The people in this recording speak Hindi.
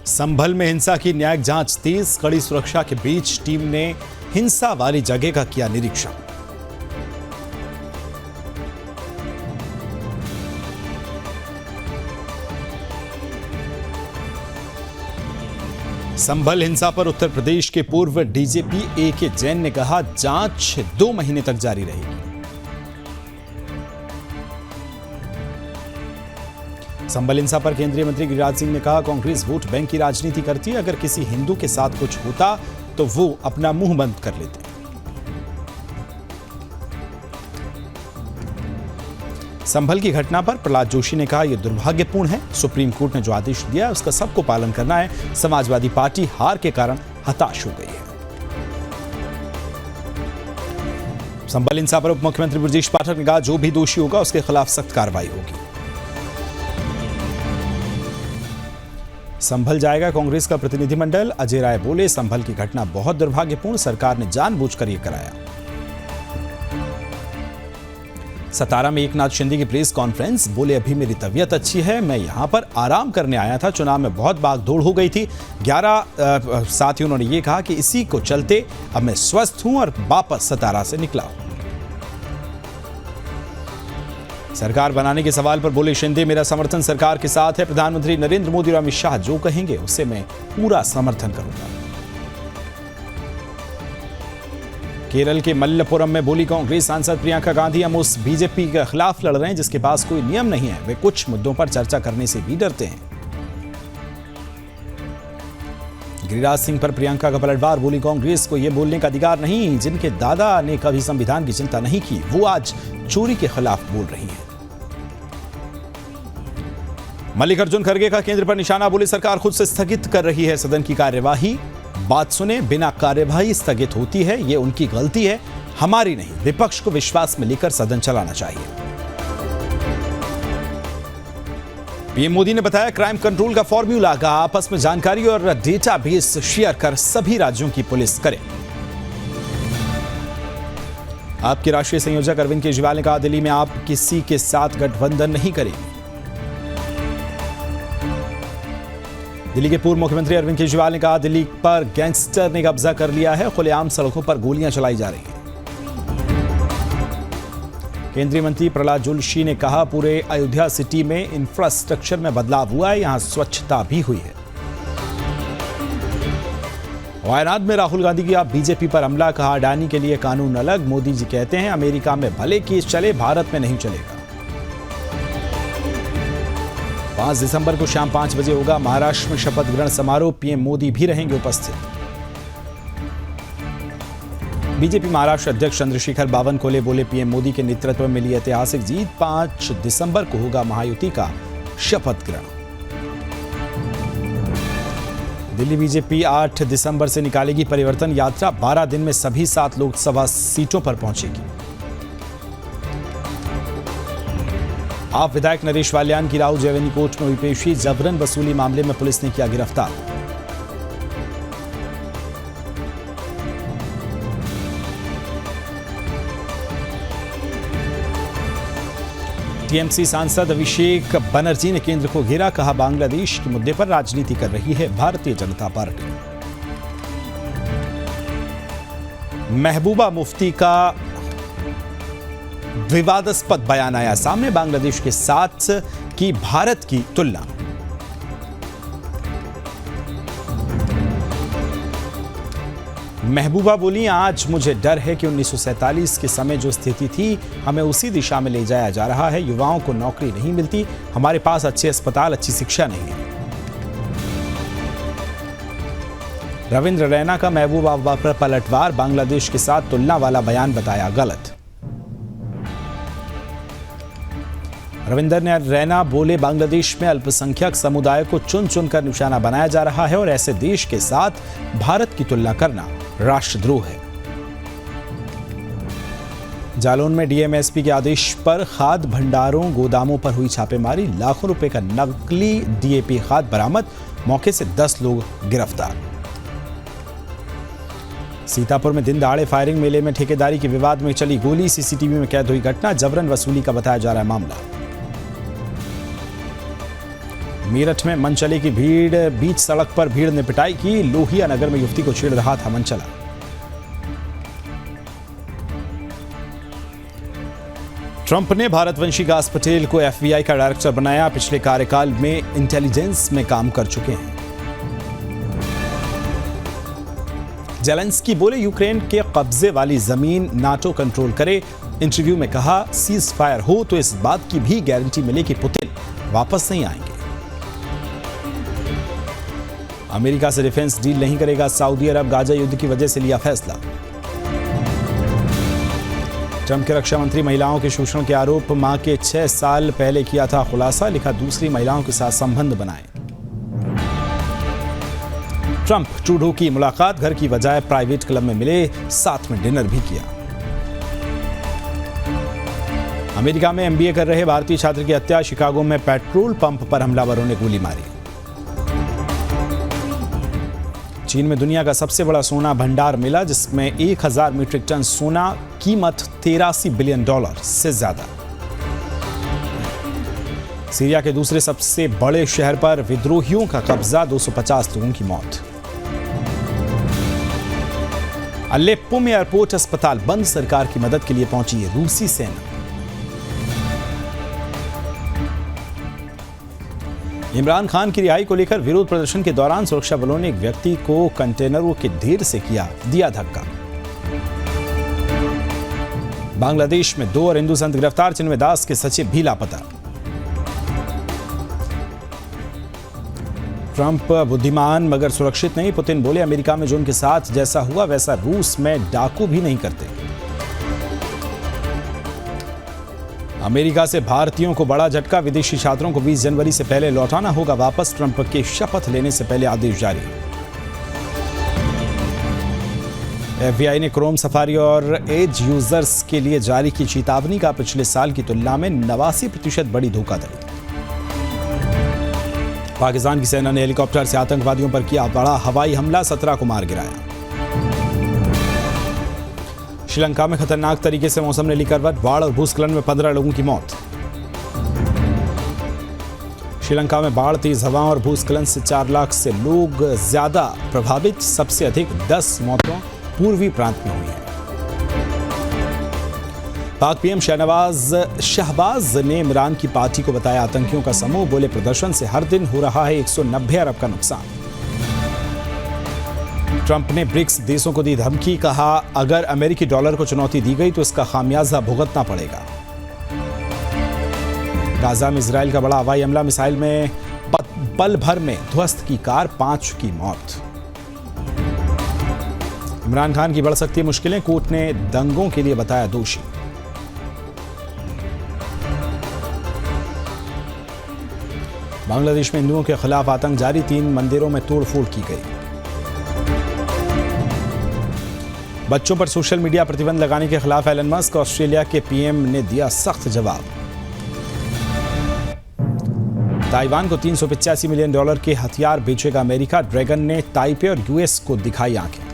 संभल में हिंसा की न्यायिक जांच तेज, कड़ी सुरक्षा के बीच टीम ने हिंसा वाली जगह का किया निरीक्षण। संभल हिंसा पर उत्तर प्रदेश के पूर्व डीजीपी ए.के. जैन ने कहा, जांच 2 महीने तक जारी रहेगी। संभल हिंसा पर केंद्रीय मंत्री गिरिराज सिंह ने कहा, कांग्रेस वोट बैंक की राजनीति करती है। अगर किसी हिंदू के साथ कुछ होता तो वो अपना मुंह बंद कर लेते। संभल की घटना पर प्रहलाद जोशी ने कहा, यह दुर्भाग्यपूर्ण है। सुप्रीम कोर्ट ने जो आदेश दिया है उसका सबको पालन करना है। समाजवादी पार्टी हार के कारण हताश हो गई है। संभल हिंसा पर उप मुख्यमंत्री ब्रजेश पाठक ने कहा, जो भी दोषी होगा उसके खिलाफ सख्त कार्रवाई होगी। संभल जाएगा कांग्रेस का प्रतिनिधिमंडल। अजय राय बोले, संभल की घटना बहुत दुर्भाग्यपूर्ण, सरकार ने जानबूझकर यह कराया। सतारा में एकनाथ शिंदे की प्रेस कॉन्फ्रेंस, बोले, अभी मेरी तबीयत अच्छी है, मैं यहां पर आराम करने आया था। चुनाव में बहुत भागदौड़ हो गई थी। 11 साथ ही उन्होंने ये कहा कि इसी को चलते अब मैं स्वस्थ हूं और वापस सतारा से निकला हूं। सरकार बनाने के सवाल पर बोले शिंदे, मेरा समर्थन सरकार के साथ है। प्रधानमंत्री नरेंद्र मोदी और अमित शाह जो कहेंगे उससे मैं पूरा समर्थन करूंगा। केरल के मल्लपुरम में बोली कांग्रेस सांसद प्रियंका गांधी, हम उस बीजेपी के खिलाफ लड़ रहे हैं जिसके पास कोई नियम नहीं है। वे कुछ मुद्दों पर चर्चा करने से भी डरते हैं। गिरिराज सिंह पर प्रियंका का पलटवार, बोली कांग्रेस को यह बोलने का अधिकार नहीं। जिनके दादा ने कभी संविधान की चिंता नहीं की वो आज चोरी के खिलाफ बोल रही हैं। मल्लिकार्जुन खड़गे का केंद्र पर निशाना, बोले सरकार खुद से स्थगित कर रही है सदन की कार्यवाही। बात सुने, बिना कार्यवाही स्थगित होती है, ये उनकी गलती है, हमारी नहीं। विपक्ष को विश्वास में लेकर सदन चलाना चाहिए। पीएम मोदी ने बताया क्राइम कंट्रोल का फॉर्मूला, कहा आपस में जानकारी और डेटाबेस शेयर कर सभी राज्यों की पुलिस करे। आपके राष्ट्रीय संयोजक अरविंद केजरीवाल ने कहा, दिल्ली में आप किसी के साथ गठबंधन नहीं करेंगे। दिल्ली के पूर्व मुख्यमंत्री अरविंद केजरीवाल ने कहा, दिल्ली पर गैंगस्टर ने कब्जा कर लिया है, खुलेआम सड़कों पर गोलियां चलाई जा रही हैं। केंद्रीय मंत्री प्रहलाद जोशी ने कहा, पूरे अयोध्या सिटी में इंफ्रास्ट्रक्चर में बदलाव हुआ है, यहां स्वच्छता भी हुई है। वायनाड में राहुल गांधी की बीजेपी पर हमला, कहा अडानी के लिए कानून अलग। मोदी जी कहते हैं अमेरिका में भले केस चले, भारत में नहीं चलेगा। 5 दिसंबर को शाम 5 बजे होगा महाराष्ट्र में शपथ ग्रहण समारोह, पीएम मोदी भी रहेंगे उपस्थित। बीजेपी महाराष्ट्र अध्यक्ष चंद्रशेखर बावनकुले बोले, पीएम मोदी के नेतृत्व में मिली ऐतिहासिक जीत। 5 दिसंबर को होगा महायुति का शपथ ग्रहण। दिल्ली बीजेपी 8 दिसंबर से निकालेगी परिवर्तन यात्रा, 12 दिन में सभी 7 लोकसभा सीटों पर पहुंचेगी। आप विधायक नरेश वालियान की राहुल जैवेनी कोर्ट में हुई पेशी, जबरन वसूली मामले में पुलिस ने किया गिरफ्तार। टीएमसी सांसद अभिषेक बनर्जी ने केंद्र को घेरा, कहा बांग्लादेश के मुद्दे पर राजनीति कर रही है भारतीय जनता पार्टी। महबूबा मुफ्ती का विवादास्पद बयान आया सामने, बांग्लादेश के साथ की भारत की तुलना। महबूबा बोली, आज मुझे डर है कि 1947 के समय जो स्थिति थी हमें उसी दिशा में ले जाया जा रहा है। युवाओं को नौकरी नहीं मिलती, हमारे पास अच्छे अस्पताल, अच्छी शिक्षा नहीं है। रविंद्र रैना का महबूबा पर पलटवार, बांग्लादेश के साथ तुलना वाला बयान बताया गलत। रविंदर रैना बोले, बांग्लादेश में अल्पसंख्यक समुदाय को चुन चुनकर निशाना बनाया जा रहा है और ऐसे देश के साथ भारत की तुलना करना राष्ट्रद्रोह है। जालौन में डीएमएसपी के आदेश पर खाद भंडारों गोदामों पर हुई छापेमारी, लाखों रुपए का नकली डीएपी खाद बरामद, मौके से 10 लोग गिरफ्तार। सीतापुर में दिन दहाड़े फायरिंग, मेले में ठेकेदारी के विवाद में चली गोली, सीसीटीवी में कैद हुई घटना, जबरन वसूली का बताया जा रहा है मामला। मेरठ में मनचले की भीड़, बीच सड़क पर भीड़ ने पिटाई की। लोहिया नगर में युवती को छेड़ रहा था मनचला। ट्रंप ने भारतवंशी गास पटेल को FBI का डायरेक्टर बनाया। पिछले कार्यकाल में इंटेलिजेंस में काम कर चुके हैं। जेलेंस्की बोले यूक्रेन के कब्जे वाली जमीन नाटो कंट्रोल करे। इंटरव्यू में कहा सीज फायर हो तो इस बात की भी गारंटी मिले कि पुतिन वापस नहीं आएंगे। अमेरिका से डिफेंस डील नहीं करेगा सऊदी अरब, गाजा युद्ध की वजह से लिया फैसला। ट्रंप के रक्षा मंत्री महिलाओं के शोषण के आरोप, मां के 6 साल पहले किया था खुलासा। लिखा दूसरी महिलाओं के साथ संबंध बनाए। ट्रंप ट्रूडो की मुलाकात, घर की बजाय प्राइवेट क्लब में मिले, साथ में डिनर भी किया। अमेरिका में MBA कर रहे भारतीय छात्र की हत्या, शिकागो में पेट्रोल पंप पर हमलावरों ने गोली मारी। चीन में दुनिया का सबसे बड़ा सोना भंडार मिला, जिसमें 1000 मीट्रिक टन सोना, कीमत $83 बिलियन से ज्यादा। सीरिया के दूसरे सबसे बड़े शहर पर विद्रोहियों का कब्जा, 250 लोगों की मौत। अलेप्पो में एयरपोर्ट अस्पताल बंद, सरकार की मदद के लिए पहुंची रूसी सेना। इमरान खान की रिहाई को लेकर विरोध प्रदर्शन के दौरान सुरक्षा बलों ने एक व्यक्ति को कंटेनरों के ढेर से दिया धक्का। बांग्लादेश में 2 और हिंदू संत गिरफ्तार, चिन्मय दास के सचिव भी लापता। ट्रंप बुद्धिमान मगर सुरक्षित नहीं, पुतिन बोले अमेरिका में जो उनके साथ जैसा हुआ वैसा रूस में डाकू भी नहीं करते। अमेरिका से भारतीयों को बड़ा झटका, विदेशी छात्रों को 20 जनवरी से पहले लौटाना होगा वापस। ट्रंप के शपथ लेने से पहले आदेश जारी। FBI ने क्रोम, सफारी और एज यूजर्स के लिए जारी की चेतावनी का, पिछले साल की तुलना में 89% बड़ी धोखाधड़ी। पाकिस्तान की सेना ने हेलीकॉप्टर से आतंकवादियों पर किया बड़ा हवाई हमला, 17 को मार गिराया। श्रीलंका में खतरनाक तरीके से मौसम ने ली करवट, बाढ़ और भूस्खलन में 15 लोगों की मौत। श्रीलंका में बाढ़, तेज हवाओं और भूस्खलन से 4 लाख से लोग ज्यादा प्रभावित। सबसे अधिक 10 मौतें पूर्वी प्रांत में हुई हैं। पाक PM शहबाज ने इमरान की पार्टी को बताया आतंकियों का समूह, बोले प्रदर्शन से हर दिन हो रहा है 190 अरब का नुकसान। ट्रंप ने ब्रिक्स देशों को दी धमकी, कहा अगर अमेरिकी डॉलर को चुनौती दी गई तो इसका खामियाजा भुगतना पड़ेगा। गाजा में इजराइल का बड़ा हवाई हमला, मिसाइल में पल भर में ध्वस्त की कार, 5 की मौत। इमरान खान की बढ़ सकती है मुश्किलें, कोर्ट ने दंगों के लिए बताया दोषी। बांग्लादेश में हिंदुओं के खिलाफ आतंक जारी, 3 मंदिरों में तोड़फोड़ की गई। बच्चों पर सोशल मीडिया प्रतिबंध लगाने के खिलाफ एलन मस्क, ऑस्ट्रेलिया के PM ने दिया सख्त जवाब। ताइवान को $385 मिलियन के हथियार बेचेगा अमेरिका, ड्रैगन ने ताइपे और US को दिखाई आंखें।